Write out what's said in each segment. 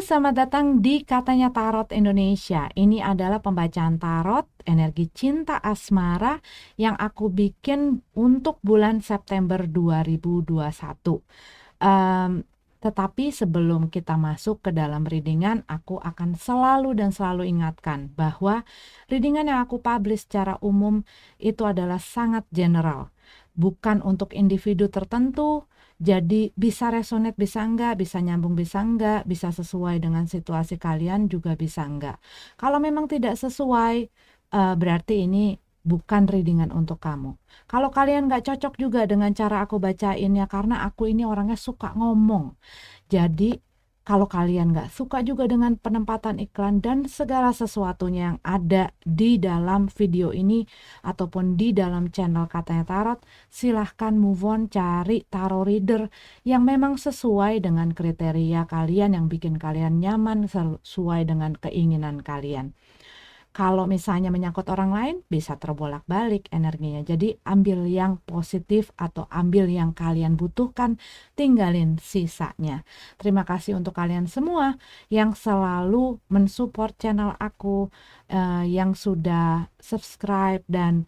Selamat datang di Katanya Tarot Indonesia. Ini adalah pembacaan tarot energi cinta asmara yang aku bikin untuk bulan September 2021. Tetapi sebelum kita masuk ke dalam readingan, aku akan selalu ingatkan bahwa readingan yang aku publish secara umum itu adalah sangat general, bukan untuk individu tertentu. Jadi bisa resonate bisa enggak, bisa nyambung bisa enggak, bisa sesuai dengan situasi kalian juga bisa enggak. Kalau memang tidak sesuai, berarti ini bukan readingan untuk kamu. Kalau kalian nggak cocok juga dengan cara aku bacainnya, karena aku ini orangnya suka ngomong. Jadi kalau kalian nggak suka juga dengan penempatan iklan dan segala sesuatunya yang ada di dalam video ini ataupun di dalam channel Katanya Tarot, silahkan move on, cari tarot reader yang memang sesuai dengan kriteria kalian, yang bikin kalian nyaman, sesuai dengan keinginan kalian. Kalau misalnya menyangkut orang lain, bisa terbolak-balik energinya. Jadi ambil yang positif atau ambil yang kalian butuhkan, tinggalin sisanya. Terima kasih untuk kalian semua yang selalu mensupport channel aku, yang sudah subscribe dan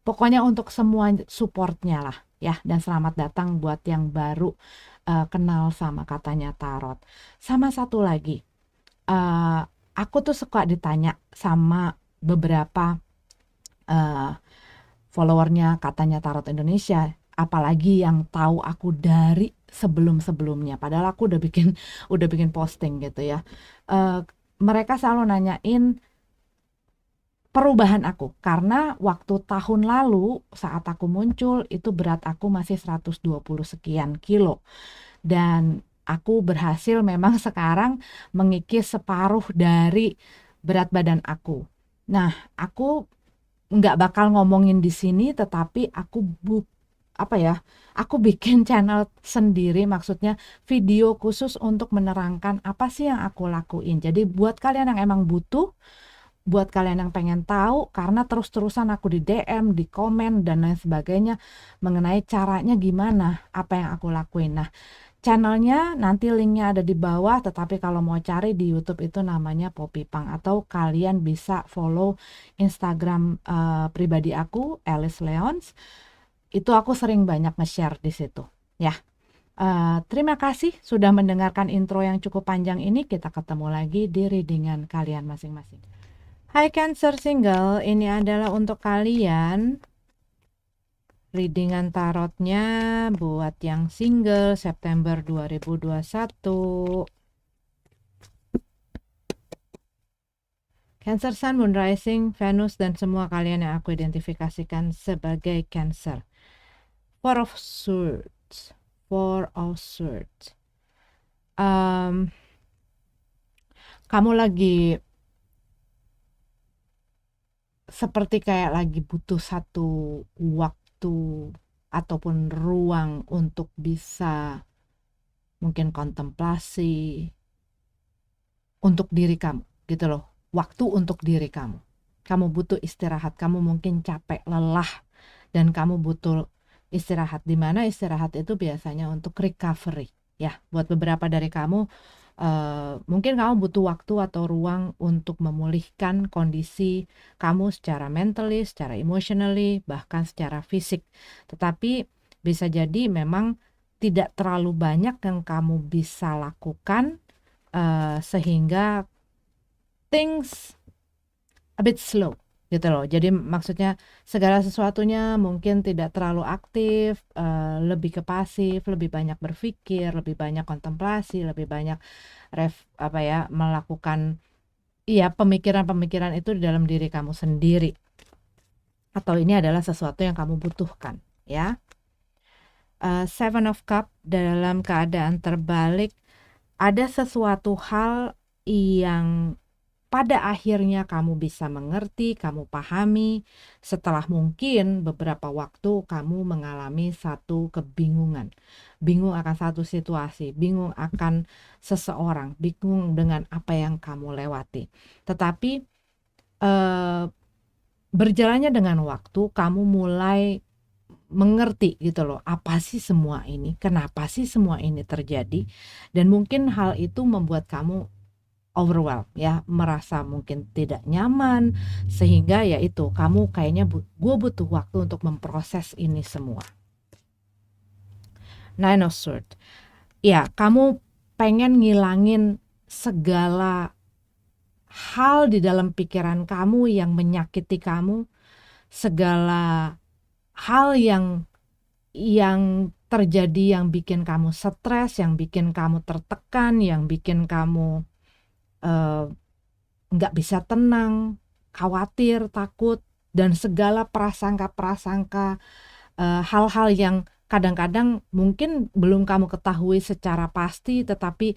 pokoknya untuk semua supportnya lah ya. Dan selamat datang buat yang baru kenal sama Katanya Tarot. Sama satu lagi, aku tuh suka ditanya sama beberapa followernya Katanya Tarot Indonesia, apalagi yang tahu aku dari sebelum-sebelumnya. Padahal aku udah bikin posting gitu ya. Mereka selalu nanyain perubahan aku, karena waktu tahun lalu saat aku muncul itu berat aku masih 120 sekian kilo. Dan aku berhasil memang sekarang mengikis separuh dari berat badan aku. Nah, aku nggak bakal ngomongin di sini, tetapi aku bikin channel sendiri, maksudnya video khusus untuk menerangkan apa sih yang aku lakuin. Jadi buat kalian yang emang butuh, buat kalian yang pengen tahu, karena terus-terusan aku di DM, di komen, dan lain sebagainya mengenai caranya gimana, apa yang aku lakuin. Nah, channelnya nanti linknya ada di bawah, tetapi kalau mau cari di YouTube itu namanya Poppy Pang, atau kalian bisa follow Instagram pribadi aku, Alice Leons. Itu aku sering banyak nge-share di situ ya. Terima kasih sudah mendengarkan intro yang cukup panjang ini. Kita ketemu lagi di readingan kalian masing-masing. Hai Cancer Single, ini adalah untuk kalian readingan tarotnya buat yang single September 2021. Cancer Sun, Moon Rising, Venus, dan semua kalian yang aku identifikasikan sebagai Cancer. Four of Swords. Kamu lagi seperti kayak lagi butuh satu waktu ataupun ruang untuk bisa mungkin kontemplasi untuk diri kamu gitu loh. Waktu untuk diri kamu. Kamu butuh istirahat, kamu mungkin capek, lelah, dan kamu butuh istirahat. Di mana istirahat itu biasanya untuk recovery ya. Buat beberapa dari kamu, mungkin kamu butuh waktu atau ruang untuk memulihkan kondisi kamu secara mentally, secara emotionally, bahkan secara fisik. Tetapi bisa jadi memang tidak terlalu banyak yang kamu bisa lakukan, sehingga things a bit slow gitu loh. Jadi maksudnya segala sesuatunya mungkin tidak terlalu aktif, lebih ke pasif, lebih banyak berpikir, lebih banyak kontemplasi, lebih banyak melakukan pemikiran-pemikiran itu di dalam diri kamu sendiri. Atau ini adalah sesuatu yang kamu butuhkan ya. Seven of Cup dalam keadaan terbalik, ada sesuatu hal yang pada akhirnya kamu bisa mengerti, kamu pahami setelah mungkin beberapa waktu kamu mengalami satu kebingungan. Bingung akan satu situasi, bingung akan seseorang, bingung dengan apa yang kamu lewati. Tetapi berjalannya dengan waktu, kamu mulai mengerti gitu loh, apa sih semua ini, kenapa sih semua ini terjadi, dan mungkin hal itu membuat kamu overwhelmed ya, merasa mungkin tidak nyaman, sehingga ya itu kamu kayaknya gue butuh waktu untuk memproses ini semua. Nine of Swords, ya kamu pengen ngilangin segala hal di dalam pikiran kamu yang menyakiti kamu, segala hal yang terjadi yang bikin kamu stres, yang bikin kamu tertekan, yang bikin kamu nggak bisa tenang, khawatir, takut, dan segala prasangka-prasangka, hal-hal yang kadang-kadang mungkin belum kamu ketahui secara pasti, tetapi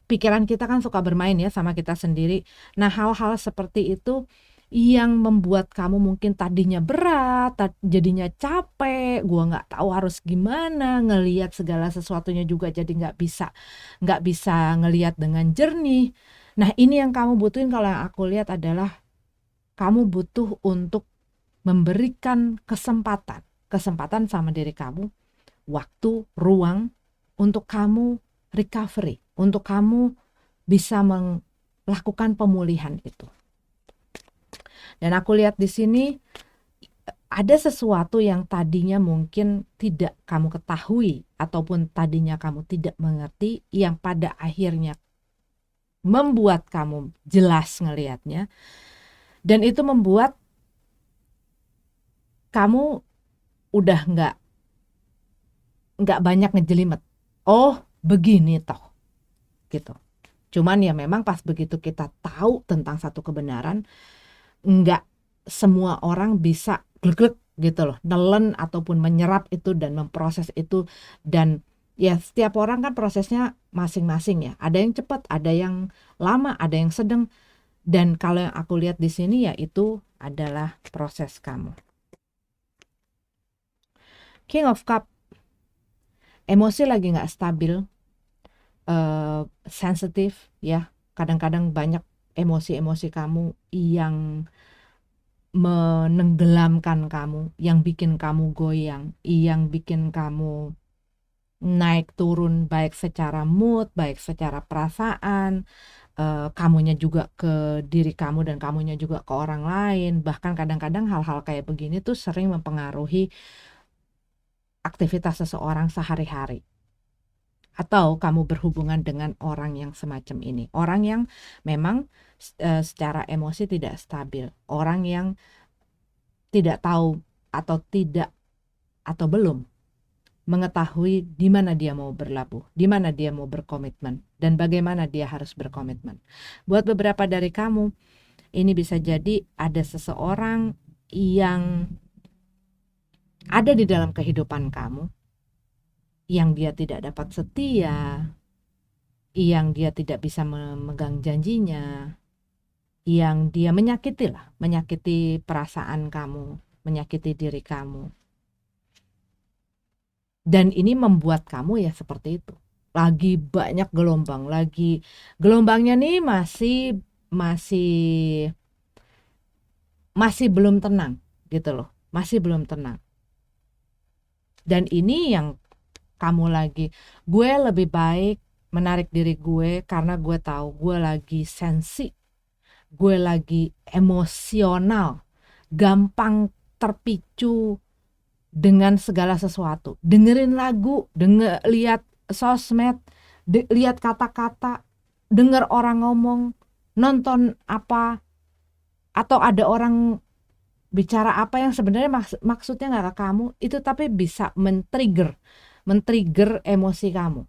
pikiran kita kan suka bermain ya sama kita sendiri. Nah, hal-hal seperti itu yang membuat kamu mungkin tadinya berat, jadinya capek, gua nggak tahu harus gimana, ngelihat segala sesuatunya juga jadi nggak bisa ngelihat dengan jernih. Nah, ini yang kamu butuhin. Kalau yang aku lihat adalah kamu butuh untuk memberikan kesempatan sama diri kamu, waktu, ruang untuk kamu recovery, untuk kamu bisa melakukan pemulihan itu. Dan aku lihat di sini ada sesuatu yang tadinya mungkin tidak kamu ketahui ataupun tadinya kamu tidak mengerti, yang pada akhirnya membuat kamu jelas ngelihatnya, dan itu membuat kamu udah nggak banyak ngejelimet. Oh, begini toh, gitu. Cuman ya memang pas begitu kita tahu tentang satu kebenaran, nggak semua orang bisa glek-glek gitu loh, nelen ataupun menyerap itu dan memproses itu. Dan ya setiap orang kan prosesnya masing-masing ya. Ada yang cepat, ada yang lama, ada yang sedang. Dan kalau yang aku lihat di sini ya itu adalah proses kamu. King of Cup, emosi lagi nggak stabil, sensitif ya. Kadang-kadang banyak emosi-emosi kamu yang menenggelamkan kamu, yang bikin kamu goyang, yang bikin kamu naik turun, baik secara mood, baik secara perasaan, kamunya juga ke diri kamu dan kamunya juga ke orang lain. Bahkan kadang-kadang hal-hal kayak begini tuh sering mempengaruhi aktivitas seseorang sehari-hari. Atau kamu berhubungan dengan orang yang semacam ini, orang yang memang secara emosi tidak stabil, orang yang tidak tahu atau belum mengetahui di mana dia mau berlabuh, di mana dia mau berkomitmen, dan bagaimana dia harus berkomitmen. Buat beberapa dari kamu, ini bisa jadi ada seseorang yang ada di dalam kehidupan kamu, yang dia tidak dapat setia, yang dia tidak bisa memegang janjinya, yang dia menyakiti perasaan kamu, menyakiti diri kamu. Dan ini membuat kamu ya seperti itu. Lagi banyak gelombangnya nih masih belum tenang gitu loh. Masih belum tenang. Dan ini yang gue lebih baik menarik diri gue karena gue tahu gue lagi sensi, gue lagi emosional, gampang terpicu dengan segala sesuatu. Dengerin lagu, lihat sosmed, lihat kata-kata, denger orang ngomong, nonton apa, atau ada orang bicara apa yang sebenarnya maksudnya nggak ke kamu, itu tapi bisa men-trigger emosi kamu.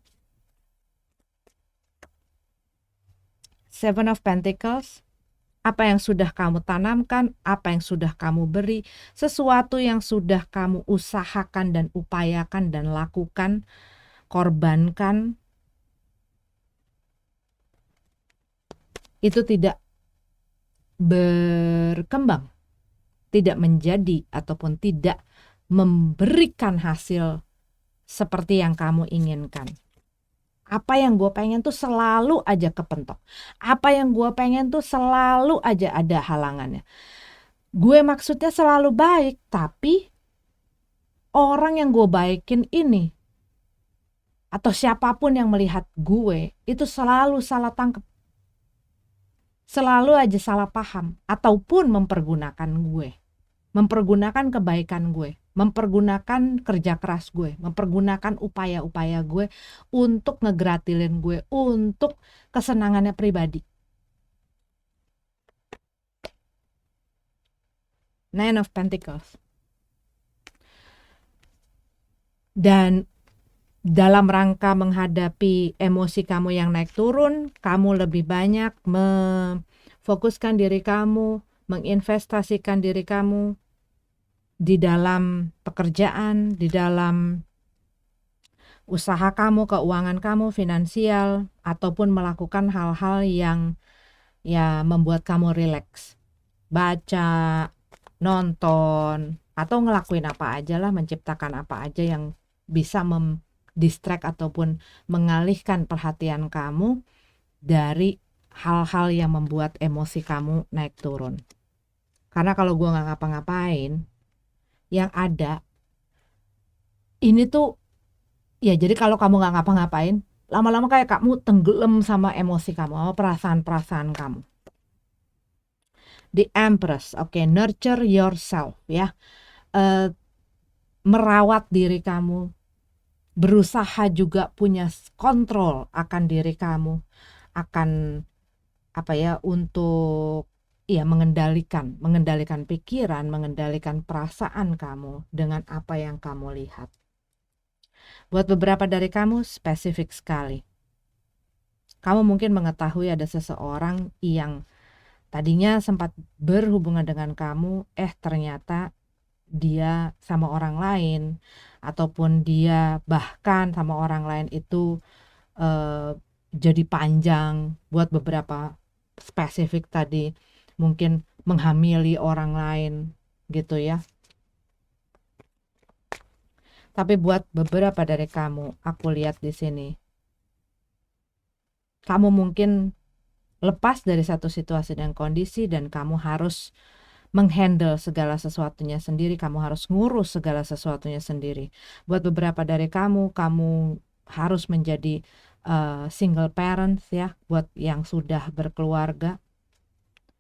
Seven of Pentacles, apa yang sudah kamu tanamkan, apa yang sudah kamu beri, sesuatu yang sudah kamu usahakan dan upayakan dan lakukan, korbankan, itu tidak berkembang, tidak menjadi ataupun tidak memberikan hasil seperti yang kamu inginkan. Apa yang gue pengen tuh selalu aja kepentok. Apa yang gue pengen tuh selalu aja ada halangannya. Gue maksudnya selalu baik, tapi orang yang gue baikin ini atau siapapun yang melihat gue itu selalu salah tangkap, selalu aja salah paham, ataupun mempergunakan gue, mempergunakan kebaikan gue, mempergunakan kerja keras gue, mempergunakan upaya-upaya gue untuk ngegratilin gue, untuk kesenangannya pribadi. Nine of Pentacles. Dan dalam rangka menghadapi emosi kamu yang naik turun, kamu lebih banyak memfokuskan diri kamu, menginvestasikan diri kamu di dalam pekerjaan, di dalam usaha kamu, keuangan kamu, finansial, ataupun melakukan hal-hal yang ya membuat kamu rileks. Baca, nonton, atau ngelakuin apa aja lah, menciptakan apa aja yang bisa distract ataupun mengalihkan perhatian kamu dari hal-hal yang membuat emosi kamu naik turun. Karena kalau gue nggak ngapa-ngapain, yang ada ini tuh ya, jadi kalau kamu nggak ngapa-ngapain, lama-lama kayak kamu tenggelam sama emosi kamu, sama perasaan-perasaan kamu. The Empress, oke, nurture yourself ya, merawat diri kamu, berusaha juga punya kontrol akan diri kamu, akan apa ya, untuk ya mengendalikan pikiran, mengendalikan perasaan kamu dengan apa yang kamu lihat. Buat beberapa dari kamu spesifik sekali. Kamu mungkin mengetahui ada seseorang yang tadinya sempat berhubungan dengan kamu, ternyata dia sama orang lain, ataupun dia bahkan sama orang lain itu jadi panjang. Buat beberapa spesifik tadi mungkin menghamili orang lain gitu ya. Tapi buat beberapa dari kamu, aku lihat di sini, kamu mungkin lepas dari satu situasi dan kondisi dan kamu harus menghandle segala sesuatunya sendiri, kamu harus ngurus segala sesuatunya sendiri. Buat beberapa dari kamu harus menjadi single parents ya, buat yang sudah berkeluarga,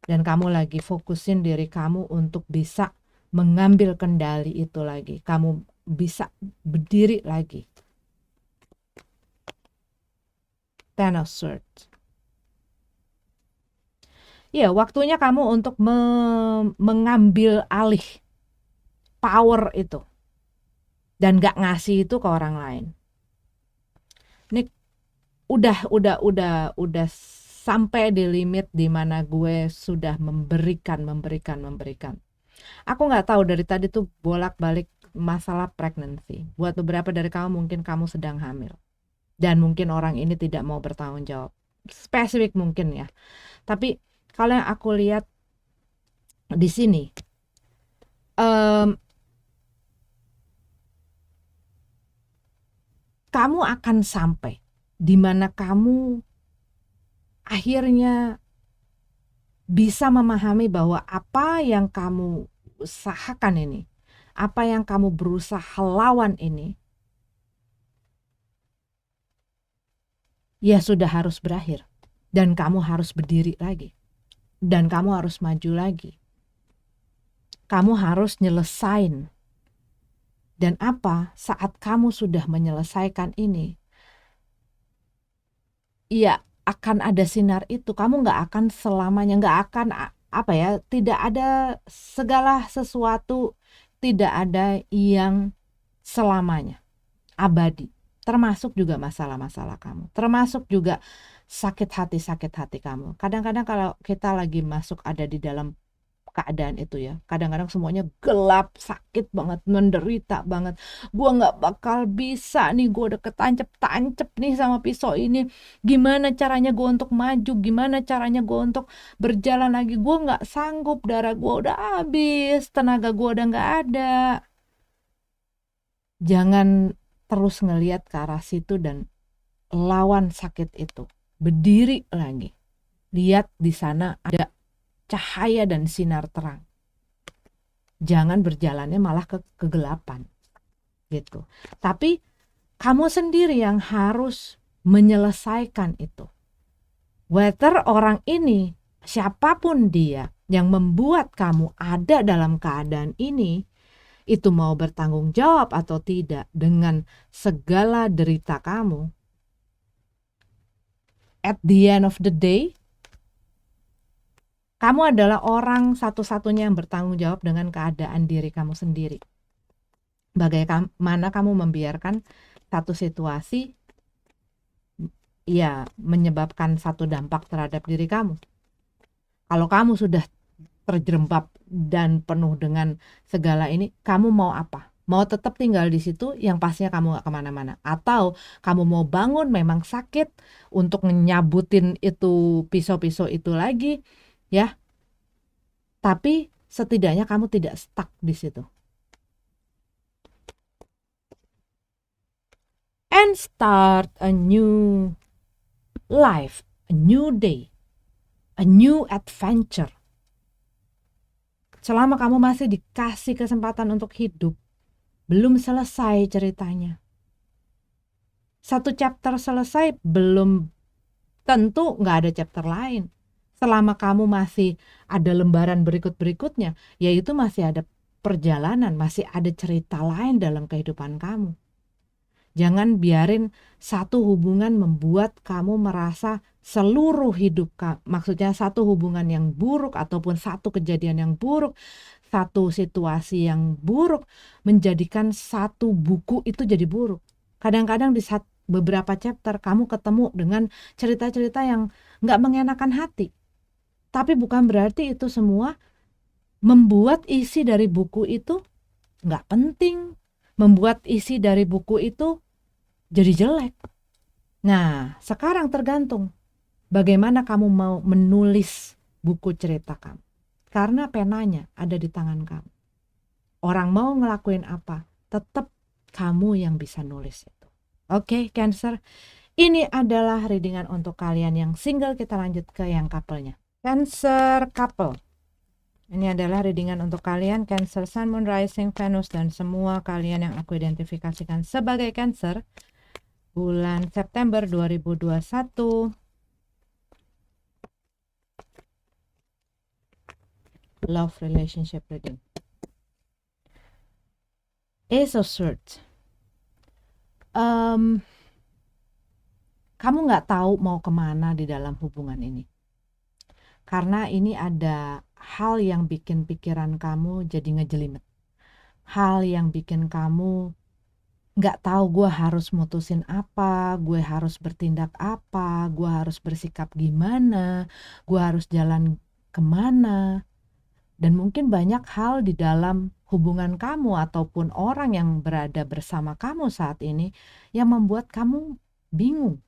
dan kamu lagi fokusin diri kamu untuk bisa mengambil kendali itu lagi, kamu bisa berdiri lagi. Ten of Swords. Ya, waktunya kamu untuk mengambil alih power itu dan gak ngasih itu ke orang lain. Ini udah sampai di limit dimana gue sudah memberikan. Aku nggak tahu, dari tadi tuh bolak-balik masalah pregnancy. Buat beberapa dari kamu mungkin kamu sedang hamil dan mungkin orang ini tidak mau bertanggung jawab. Spesifik mungkin ya. Tapi kalau yang aku lihat di sini, kamu akan sampai di mana kamu akhirnya bisa memahami bahwa apa yang kamu usahakan ini, apa yang kamu berusaha lawan ini, ya sudah harus berakhir. Dan kamu harus berdiri lagi. Dan kamu harus maju lagi. Kamu harus nyelesain. Dan saat kamu sudah menyelesaikan ini, ya akan ada sinar itu. Kamu gak akan selamanya, gak akan tidak ada segala sesuatu, tidak ada yang selamanya abadi, termasuk juga masalah-masalah kamu, termasuk juga sakit hati kamu. Kadang-kadang kalau kita lagi masuk ada di dalam keadaan itu ya, kadang-kadang semuanya gelap, sakit banget, menderita banget. Gue gak bakal bisa nih, gue udah ketancep-tancep nih sama pisau ini. Gimana caranya gue untuk maju, gimana caranya gue untuk berjalan lagi. Gue gak sanggup, darah gue udah habis, tenaga gue udah gak ada. Jangan terus ngelihat ke arah situ dan lawan sakit itu. Berdiri lagi. Lihat di sana ada cahaya dan sinar terang. Jangan berjalannya malah ke kegelapan. gitu. Tapi kamu sendiri yang harus menyelesaikan itu. Whether orang ini, siapapun dia yang membuat kamu ada dalam keadaan ini, itu mau bertanggung jawab atau tidak dengan segala derita kamu, at the end of the day, kamu adalah orang satu-satunya yang bertanggung jawab dengan keadaan diri kamu sendiri. Bagaimana kamu membiarkan satu situasi ya menyebabkan satu dampak terhadap diri kamu. Kalau kamu sudah terjerembab dan penuh dengan segala ini, kamu mau apa? Mau tetap tinggal di situ yang pastinya kamu gak kemana-mana? Atau kamu mau bangun memang sakit untuk nyabutin itu pisau-pisau itu lagi, ya? Tapi setidaknya kamu tidak stuck di situ. And start a new life, a new day, a new adventure. Selama kamu masih dikasih kesempatan untuk hidup, belum selesai ceritanya. Satu chapter selesai, belum tentu nggak ada chapter lain. Selama kamu masih ada lembaran berikut-berikutnya, yaitu masih ada perjalanan, masih ada cerita lain dalam kehidupan kamu. Jangan biarin satu hubungan membuat kamu merasa seluruh hidup, maksudnya satu hubungan yang buruk ataupun satu kejadian yang buruk, satu situasi yang buruk menjadikan satu buku itu jadi buruk. Kadang-kadang di beberapa chapter kamu ketemu dengan cerita-cerita yang gak mengenakan hati. Tapi bukan berarti itu semua membuat isi dari buku itu gak penting, membuat isi dari buku itu jadi jelek. Nah, sekarang tergantung bagaimana kamu mau menulis buku cerita kamu. Karena penanya ada di tangan kamu. Orang mau ngelakuin apa, tetap kamu yang bisa nulis itu. Oke, Cancer. Ini adalah readingan untuk kalian yang single. Kita lanjut ke yang couple-nya. Cancer couple. Ini adalah readingan untuk kalian Cancer, Sun, Moon, Rising, Venus, dan semua kalian yang aku identifikasikan sebagai Cancer bulan September 2021. Love relationship reading. Ace of Swords. Kamu nggak tahu mau kemana di dalam hubungan ini. Karena ini ada hal yang bikin pikiran kamu jadi ngejelimet. Hal yang bikin kamu nggak tahu gue harus mutusin apa, gue harus bertindak apa, gue harus bersikap gimana, gue harus jalan kemana. Dan mungkin banyak hal di dalam hubungan kamu ataupun orang yang berada bersama kamu saat ini yang membuat kamu bingung.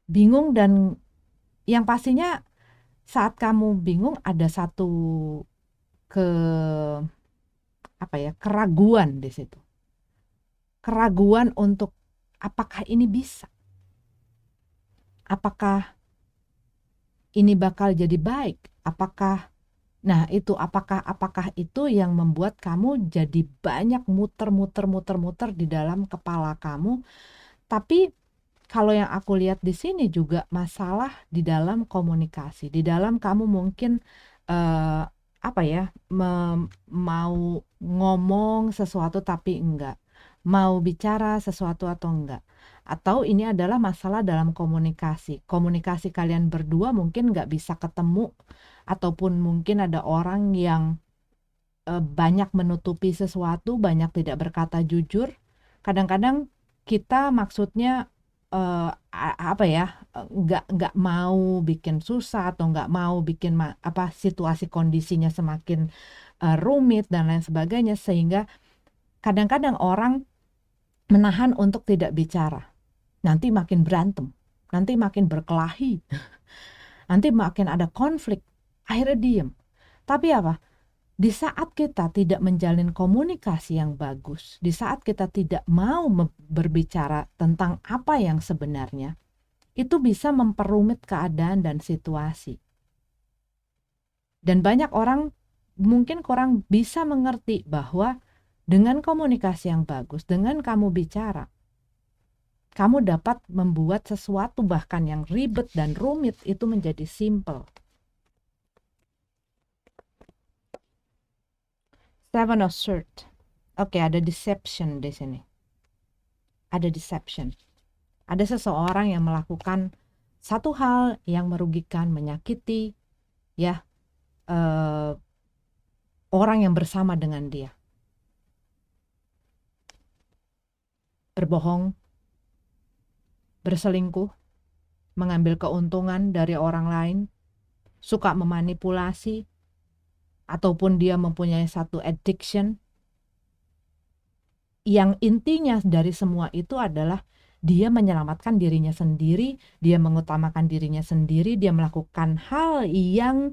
Bingung, dan yang pastinya saat kamu bingung ada satu keraguan di situ. Keraguan untuk apakah ini bisa? Apakah ini bakal jadi baik? Apakah itu yang membuat kamu jadi banyak muter di dalam kepala kamu. Tapi kalau yang aku lihat di sini juga masalah di dalam komunikasi. Di dalam kamu mungkin mau ngomong sesuatu tapi enggak, mau bicara sesuatu atau enggak, atau ini adalah masalah dalam komunikasi kalian berdua mungkin enggak bisa ketemu, ataupun mungkin ada orang yang banyak menutupi sesuatu, banyak tidak berkata jujur. Kadang-kadang kita maksudnya nggak mau bikin susah atau nggak mau bikin situasi kondisinya semakin rumit dan lain sebagainya, sehingga kadang-kadang orang menahan untuk tidak bicara. Nanti makin berantem, nanti makin berkelahi, nanti makin ada konflik, akhirnya diem. Tapi di saat kita tidak menjalin komunikasi yang bagus, di saat kita tidak mau berbicara tentang apa yang sebenarnya, itu bisa memperumit keadaan dan situasi. Dan banyak orang mungkin kurang bisa mengerti bahwa Dengan komunikasi yang bagus, dengan kamu bicara, kamu dapat membuat sesuatu bahkan yang ribet dan rumit itu menjadi simple. Seven of Swords. Oke, ada deception di sini. Ada deception. Ada seseorang yang melakukan satu hal yang merugikan, menyakiti, ya, orang yang bersama dengan dia. Berbohong, berselingkuh, mengambil keuntungan dari orang lain, suka memanipulasi, ataupun dia mempunyai satu addiction. Yang intinya dari semua itu adalah dia menyelamatkan dirinya sendiri, dia mengutamakan dirinya sendiri, dia melakukan hal yang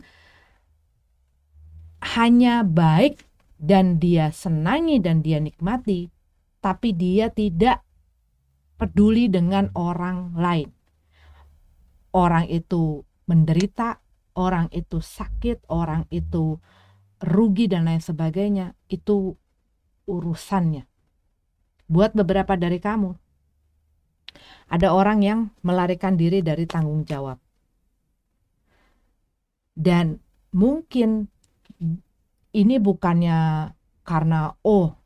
hanya baik dan dia senangi dan dia nikmati, tapi dia tidak peduli dengan orang lain. Orang itu menderita, orang itu sakit, orang itu rugi dan lain sebagainya, itu urusannya. Buat beberapa dari kamu, ada orang yang melarikan diri dari tanggung jawab. Dan mungkin ini bukannya karena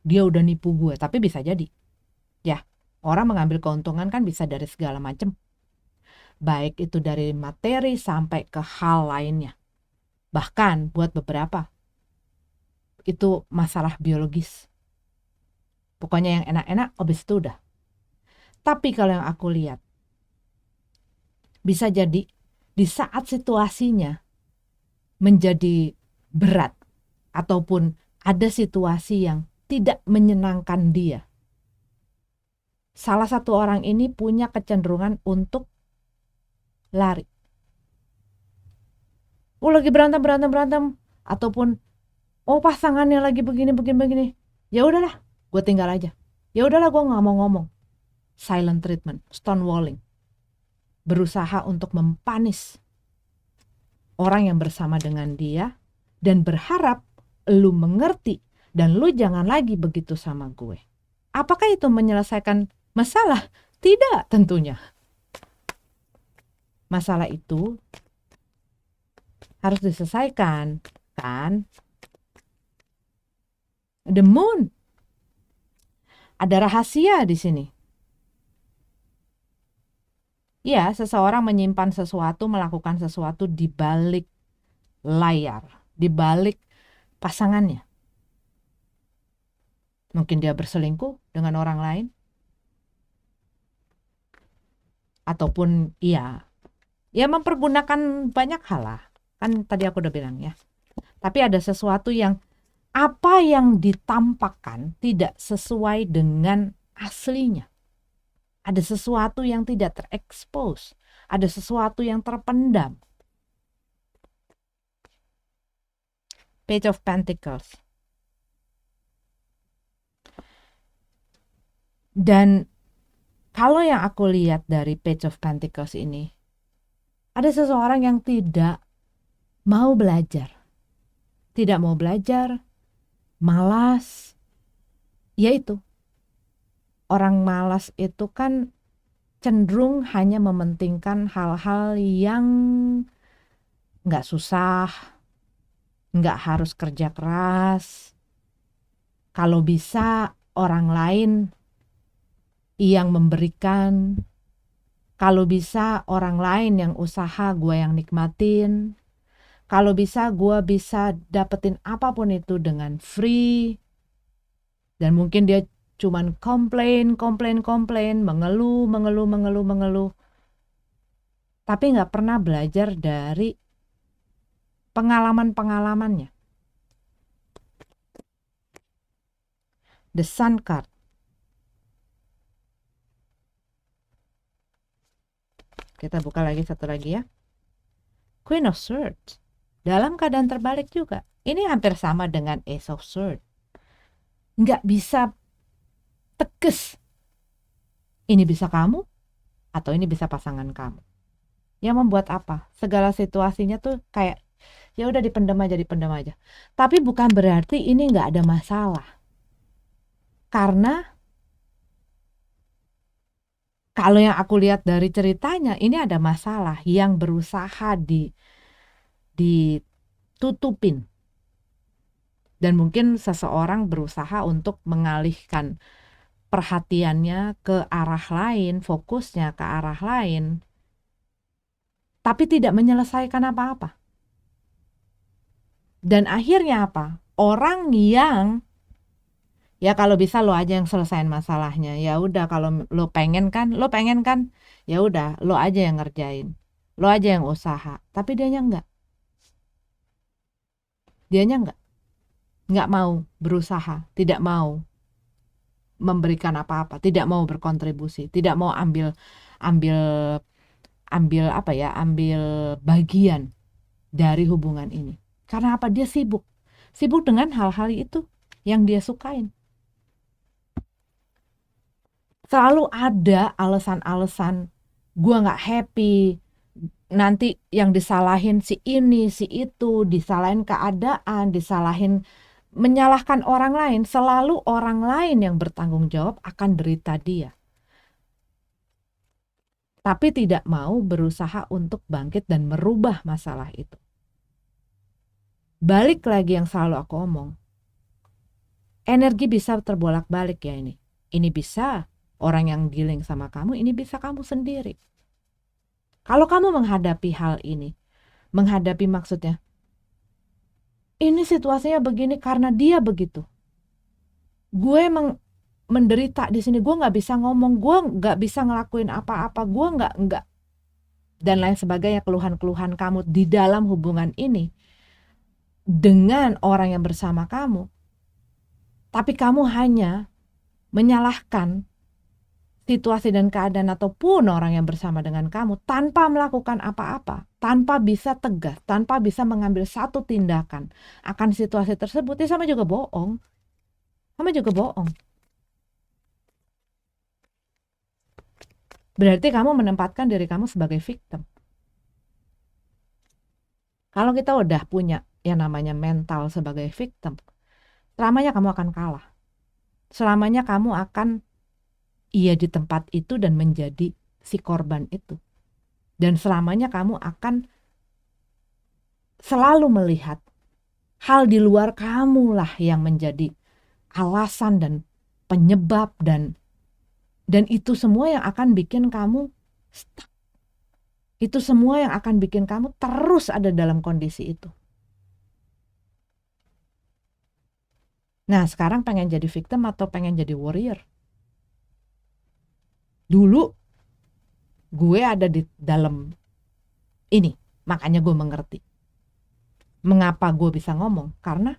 dia udah nipu gue, tapi bisa jadi. Ya, orang mengambil keuntungan kan bisa dari segala macam. Baik itu dari materi sampai ke hal lainnya. Bahkan buat beberapa itu masalah biologis. Pokoknya yang enak-enak habis itu udah. Tapi kalau yang aku lihat, bisa jadi di saat situasinya menjadi berat ataupun ada situasi yang tidak menyenangkan dia, salah satu orang ini punya kecenderungan untuk lari. Lagi berantem ataupun pasangannya lagi begini. Ya udahlah, gue tinggal aja. Ya udahlah, gue nggak mau ngomong. Silent treatment, stonewalling. Berusaha untuk mempanis orang yang bersama dengan dia dan berharap lu mengerti dan lu jangan lagi begitu sama gue. Apakah itu menyelesaikan masalah? Tidak, tentunya. Masalah itu harus diselesaikan, kan? The Moon. Ada rahasia di sini. Ya, seseorang menyimpan sesuatu, melakukan sesuatu di balik layar, di balik pasangannya. Mungkin dia berselingkuh dengan orang lain. Ataupun ya mempergunakan banyak hal lah. Kan tadi aku udah bilang ya. Tapi ada sesuatu yang apa yang ditampakkan tidak sesuai dengan aslinya. Ada sesuatu yang tidak terekspos. Ada sesuatu yang terpendam. Page of Pentacles. Dan kalau yang aku lihat dari Page of Pentacles ini, ada seseorang yang tidak mau belajar. Tidak mau belajar, malas. Yaitu, orang malas itu kan cenderung hanya mementingkan hal-hal yang nggak susah, nggak harus kerja keras. Kalau bisa orang lain yang memberikan, kalau bisa orang lain yang usaha, gue yang nikmatin. Kalau bisa gue bisa dapetin apapun itu dengan free. Dan mungkin dia cuman komplain, mengeluh. Tapi nggak pernah belajar dari pengalaman-pengalamannya. The Sun card. Kita buka lagi satu lagi ya. Queen of Swords. Dalam keadaan terbalik juga. Ini hampir sama dengan Ace of Swords. Nggak bisa tegas. Ini bisa kamu atau ini bisa pasangan kamu. Yang membuat apa? Segala situasinya tuh kayak ya udah dipendam aja. Tapi bukan berarti ini nggak ada masalah. Karena kalau yang aku lihat dari ceritanya, ini ada masalah yang berusaha ditutupin. Dan mungkin seseorang berusaha untuk mengalihkan perhatiannya ke arah lain, fokusnya ke arah lain, tapi tidak menyelesaikan apa-apa. Dan akhirnya apa? Orang yang ya kalau bisa lo aja yang selesain masalahnya. Ya udah kalau lo pengen kan, ya udah lo aja yang ngerjain. Lo aja yang usaha. Tapi dianya enggak. Dianya enggak mau berusaha, tidak mau memberikan apa-apa, tidak mau berkontribusi, tidak mau ambil ambil ambil apa ya, ambil bagian dari hubungan ini. Karena apa? Dia sibuk. Sibuk dengan hal-hal itu yang dia sukain. Selalu ada alasan-alasan, gue gak happy, nanti yang disalahin si ini, si itu, disalahin keadaan, disalahin, menyalahkan orang lain. Selalu orang lain yang bertanggung jawab akan derita dia. Tapi tidak mau berusaha untuk bangkit dan merubah masalah itu. Balik lagi yang selalu aku omong, energi bisa terbolak-balik ya ini. Ini bisa orang yang dealing sama kamu, ini bisa kamu sendiri. Kalau kamu menghadapi hal ini, menghadapi maksudnya, ini situasinya begini karena dia begitu. Gue menderita di sini, gue nggak bisa ngomong, gue nggak bisa ngelakuin apa-apa, gue nggak dan lain sebagainya, keluhan-keluhan kamu di dalam hubungan ini dengan orang yang bersama kamu. Tapi kamu hanya menyalahkan situasi dan keadaan ataupun orang yang bersama dengan kamu tanpa melakukan apa-apa, tanpa bisa tegas, tanpa bisa mengambil satu tindakan akan situasi tersebut, ya sama juga bohong. Sama juga bohong. Berarti kamu menempatkan diri kamu sebagai victim. Kalau kita udah punya yang namanya mental sebagai victim, selamanya kamu akan kalah. Selamanya kamu akan di tempat itu dan menjadi si korban itu. Dan selamanya kamu akan selalu melihat hal di luar kamu lah yang menjadi alasan dan penyebab dan itu semua yang akan bikin kamu stuck. Itu semua yang akan bikin kamu terus ada dalam kondisi itu. Nah, sekarang pengen jadi victim atau pengen jadi warrior? Dulu gue ada di dalam ini, makanya gue mengerti mengapa gue bisa ngomong. Karena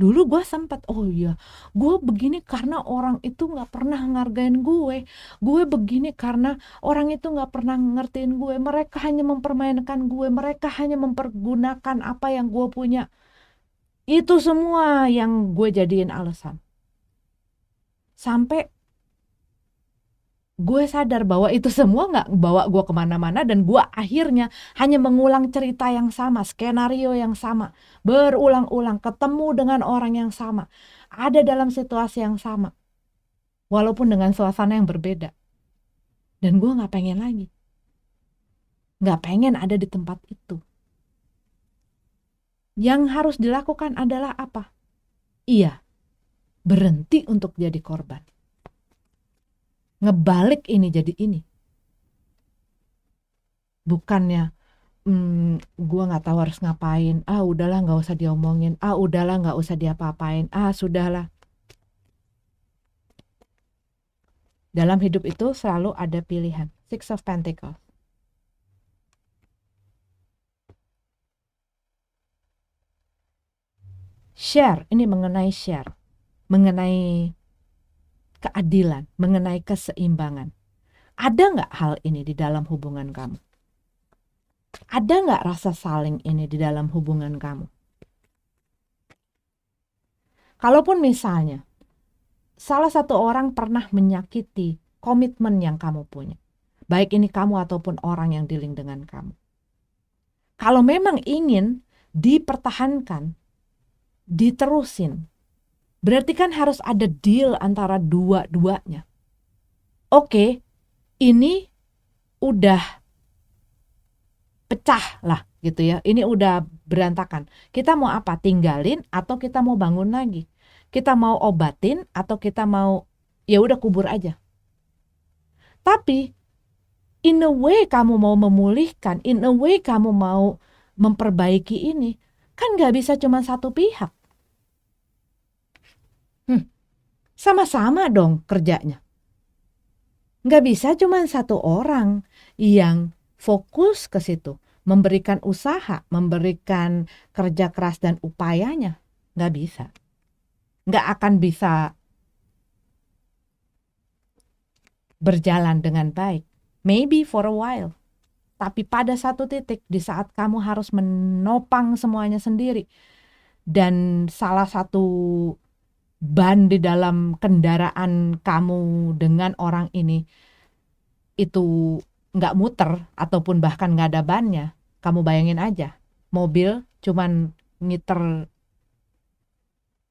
dulu gue sempat, oh iya, gue begini karena orang itu gak pernah ngargain gue begini karena orang itu gak pernah ngertiin gue, mereka hanya mempermainkan gue, mereka hanya mempergunakan apa yang gue punya. Itu semua yang gue jadiin alasan. Sampai gue sadar bahwa itu semua gak bawa gue kemana-mana, dan gue akhirnya hanya mengulang cerita yang sama, skenario yang sama, berulang-ulang, ketemu dengan orang yang sama, ada dalam situasi yang sama, walaupun dengan suasana yang berbeda. Dan gue gak pengen lagi, gak pengen ada di tempat itu. Yang harus dilakukan adalah apa? Iya, berhenti untuk jadi korban. Ngebalik ini jadi ini. Bukannya gue gak tahu harus ngapain, udahlah gak usah diomongin, udahlah gak usah diapa-apain, sudahlah. Dalam hidup itu selalu ada pilihan. Six of Pentacles. Share, ini mengenai share, mengenai keadilan, mengenai keseimbangan. Ada gak hal ini di dalam hubungan kamu? Ada gak rasa saling ini di dalam hubungan kamu? Kalaupun misalnya salah satu orang pernah menyakiti komitmen yang kamu punya, baik ini kamu ataupun orang yang dealing dengan kamu, kalau memang ingin dipertahankan, diterusin, Berarti kan harus ada deal antara dua-duanya. Oke, ini udah pecah lah gitu ya. Ini udah berantakan. Kita mau apa? Tinggalin atau kita mau bangun lagi? Kita mau obatin atau kita mau ya udah kubur aja. Tapi in a way kamu mau memulihkan, in a way kamu mau memperbaiki ini, kan nggak bisa cuma satu pihak. Sama-sama dong kerjanya. Nggak bisa cuma satu orang yang fokus ke situ, memberikan usaha, memberikan kerja keras dan upayanya. Nggak bisa. Nggak akan bisa berjalan dengan baik. Maybe for a while. Tapi pada satu titik di saat kamu harus menopang semuanya sendiri dan salah satu ban di dalam kendaraan kamu dengan orang ini itu nggak muter ataupun bahkan nggak ada bannya, kamu bayangin aja mobil cuman ngiter,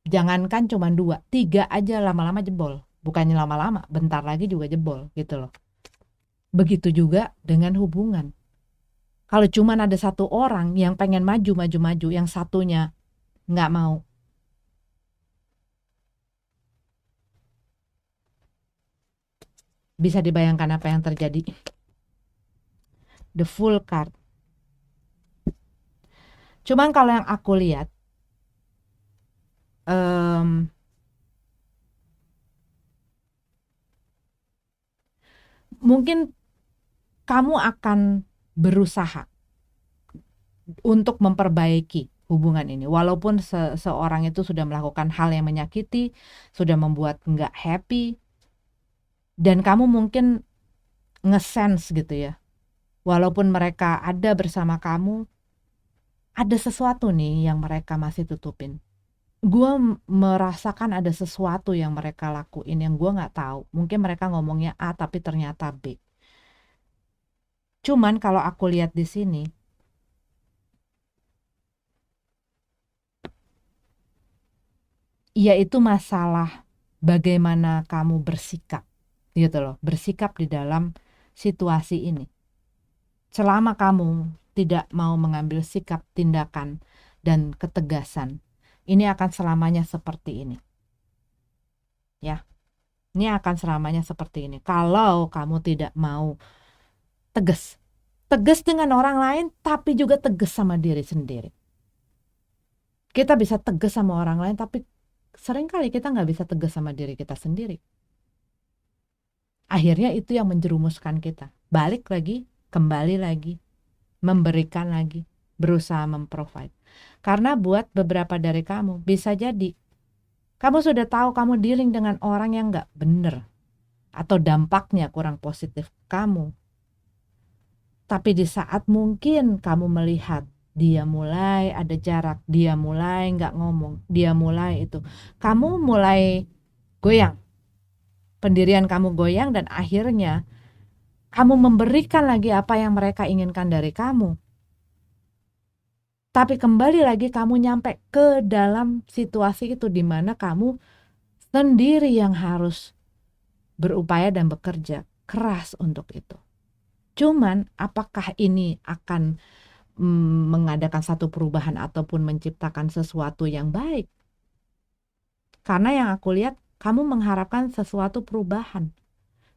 jangankan cuman 2, 3 aja lama-lama jebol. Bukannya lama-lama, bentar lagi juga jebol gitu loh. Begitu juga dengan hubungan. Kalau cuman ada satu orang yang pengen maju, yang satunya nggak mau, bisa dibayangkan apa yang terjadi. The full card. Cuman kalau yang aku lihat, mungkin kamu akan berusaha untuk memperbaiki hubungan ini. Walaupun seorang itu sudah melakukan hal yang menyakiti, sudah membuat nggak happy, dan kamu mungkin nge-sense gitu ya. Walaupun mereka ada bersama kamu, ada sesuatu nih yang mereka masih tutupin. Gue merasakan ada sesuatu yang mereka lakuin yang gue nggak tahu. Mungkin mereka ngomongnya A tapi ternyata B. Cuman kalau aku lihat di sini, yaitu masalah bagaimana kamu bersikap, gitu loh, bersikap di dalam situasi ini. Selama kamu tidak mau mengambil sikap, tindakan, dan ketegasan, ini akan selamanya seperti ini. Ya, ini akan selamanya seperti ini. Kalau kamu tidak mau tegas, tegas dengan orang lain, tapi juga tegas sama diri sendiri. Kita bisa tegas sama orang lain, tapi seringkali kita nggak bisa tegas sama diri kita sendiri. Akhirnya itu yang menjerumuskan kita. Balik lagi, kembali lagi, memberikan lagi, berusaha memprovide. Karena buat beberapa dari kamu, bisa jadi kamu sudah tahu kamu dealing dengan orang yang nggak bener, atau dampaknya kurang positif kamu. Tapi di saat mungkin kamu melihat dia mulai ada jarak, dia mulai nggak ngomong, dia mulai itu, kamu mulai goyang, pendirian kamu goyang, dan akhirnya kamu memberikan lagi apa yang mereka inginkan dari kamu. Tapi kembali lagi kamu nyampe ke dalam situasi itu di mana kamu sendiri yang harus berupaya dan bekerja keras untuk itu. Cuman apakah ini akan mengadakan satu perubahan ataupun menciptakan sesuatu yang baik? Karena yang aku lihat kamu mengharapkan sesuatu perubahan,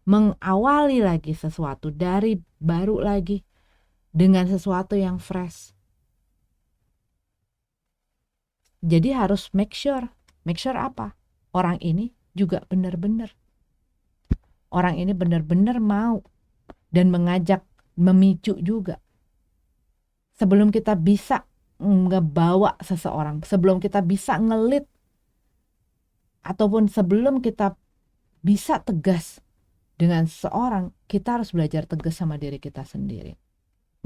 mengawali lagi sesuatu dari baru lagi dengan sesuatu yang fresh. Jadi harus make sure apa? Orang ini juga benar-benar, orang ini benar-benar mau dan mengajak, memicu juga. Sebelum kita bisa ngebawa seseorang, sebelum kita bisa ngelit, ataupun sebelum kita bisa tegas dengan seseorang, kita harus belajar tegas sama diri kita sendiri.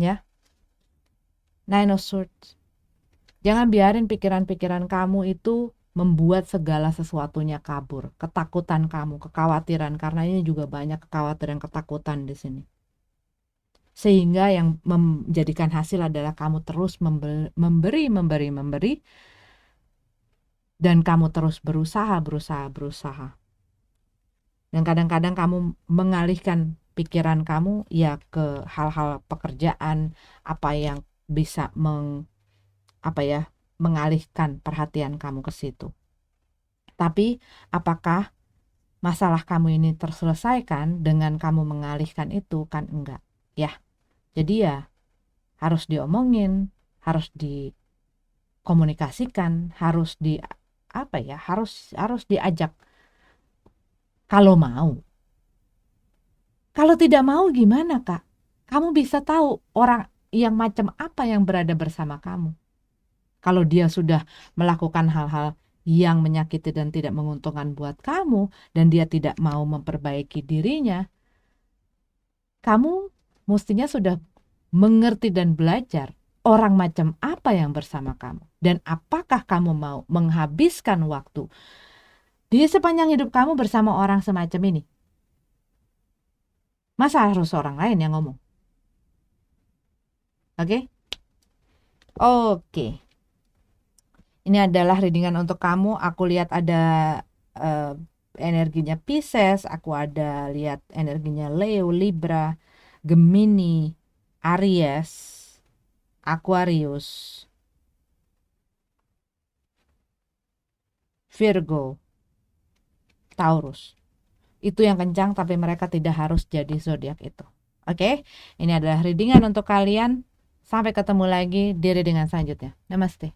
Ya. Nine of Swords. Jangan biarin pikiran-pikiran kamu itu membuat segala sesuatunya kabur. Ketakutan kamu, kekhawatiran, karena ini juga banyak kekhawatiran, ketakutan di sini. Sehingga yang menjadikan hasil adalah kamu terus memberi, dan kamu terus berusaha. Dan kadang-kadang kamu mengalihkan pikiran kamu ya ke hal-hal pekerjaan, apa yang bisa mengalihkan perhatian kamu ke situ. Tapi apakah masalah kamu ini terselesaikan dengan kamu mengalihkan itu? Kan enggak. Ya. Jadi ya harus diomongin, harus dikomunikasikan, harus harus diajak kalau mau. Kalau tidak mau gimana, Kak? Kamu bisa tahu orang yang macam apa yang berada bersama kamu. Kalau dia sudah melakukan hal-hal yang menyakiti dan tidak menguntungkan buat kamu, dan dia tidak mau memperbaiki dirinya, kamu mestinya sudah mengerti dan belajar orang macam apa yang bersama kamu. Dan apakah kamu mau menghabiskan waktu di sepanjang hidup kamu bersama orang semacam ini? Masa harus orang lain yang ngomong? Oke? Oke. Ini adalah readingan untuk kamu. Aku lihat ada uh, energinya Pisces, aku ada lihat energinya Leo, Libra, Gemini, Aries, Aquarius, Virgo, Taurus. Itu yang kencang, tapi mereka tidak harus jadi zodiak itu. Oke, ini adalah readingan untuk kalian. Sampai ketemu lagi di readingan selanjutnya. Namaste.